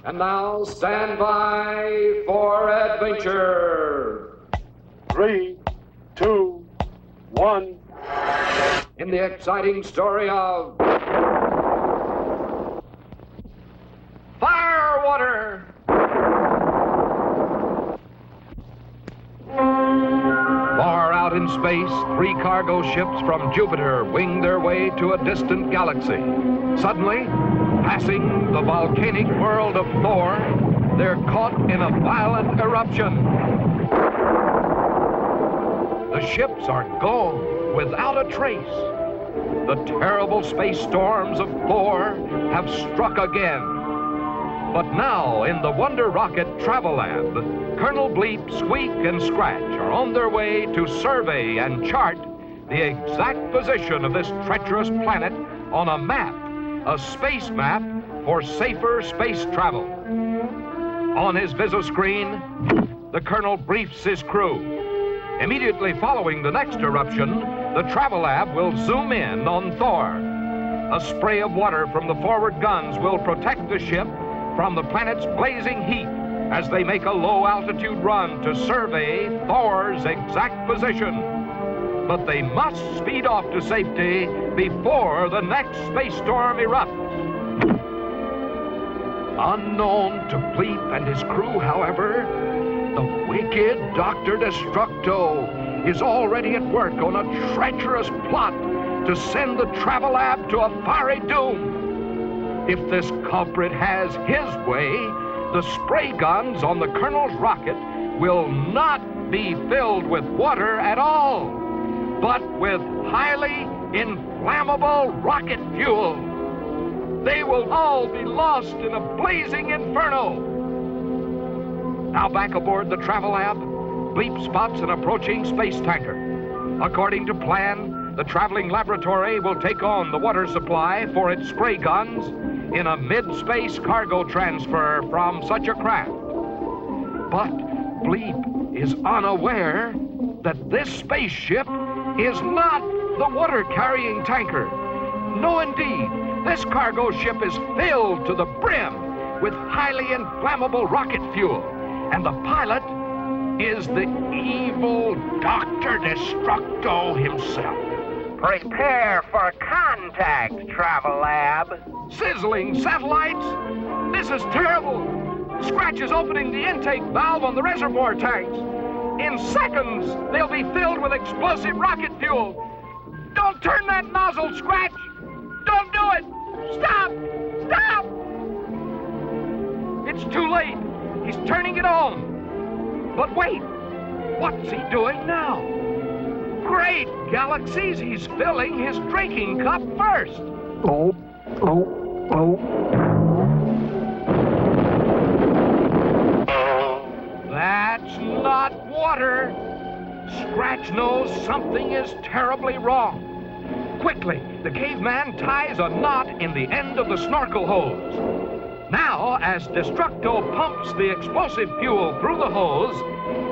And now stand by for adventure. 3, 2, 1. In the exciting story of Firewater. Far out in space, 3 cargo ships from Jupiter wing their way to a distant galaxy. Suddenly, passing the volcanic world of Thor, they're caught in a violent eruption. The ships are gone without a trace. The terrible space storms of Thor have struck again. But now, in the Wonder Rocket Travel Lab, Colonel Bleep, Squeak, and Scratch are on their way to survey and chart the exact position of this treacherous planet on a map, a space map for safer space travel. On his visoscreen, the Colonel briefs his crew. Immediately following the next eruption, the Travel Lab will zoom in on Thor. A spray of water from the forward guns will protect the ship from the planet's blazing heat as they make a low-altitude run to survey Thor's exact position. But they must speed off to safety before the next space storm erupts. Unknown to Bleep and his crew, however, the wicked Dr. Destructo is already at work on a treacherous plot to send the Travel Lab to a fiery doom. If this culprit has his way, the spray guns on the Colonel's rocket will not be filled with water at all, but with highly inflammable rocket fuel. They will all be lost in a blazing inferno. Now back aboard the Travel Lab, Bleep spots an approaching space tanker. According to plan, the traveling laboratory will take on the water supply for its spray guns in a mid-space cargo transfer from such a craft. But Bleep is unaware that this spaceship is not the water-carrying tanker. No, indeed, this cargo ship is filled to the brim with highly inflammable rocket fuel, and the pilot is the evil Dr. Destructo himself. Prepare for contact, Travel Lab. Sizzling satellites? This is terrible. Scratch is opening the intake valve on the reservoir tanks. In seconds, they'll be filled with explosive rocket fuel. Don't turn that nozzle, Scratch! Don't do it! Stop! Stop! It's too late. He's turning it on. But wait, what's he doing now? Great galaxies, he's filling his drinking cup first. Oh. That's not water. Scratch knows something is terribly wrong. Quickly, the caveman ties a knot in the end of the snorkel hose. Now, as Destructo pumps the explosive fuel through the hose,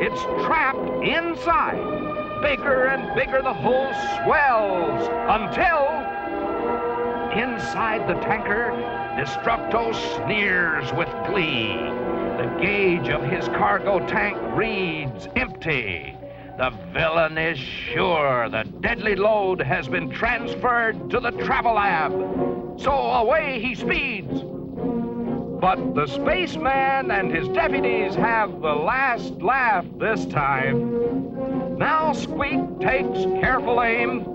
it's trapped inside. Bigger and bigger the hose swells until inside the tanker, Destructo sneers with glee. The gauge of his cargo tank reads empty. The villain is sure the deadly load has been transferred to the Travel Lab. So away he speeds. But the spaceman and his deputies have the last laugh this time. Now Squeak takes careful aim.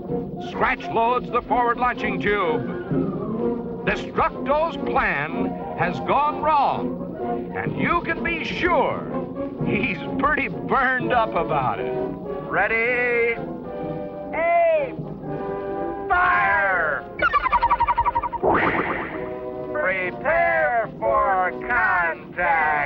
Scratch loads the forward launching tube. Destructo's plan has gone wrong, and you can be sure he's pretty burned up about it. Ready? Aim! Fire! Prepare for contact!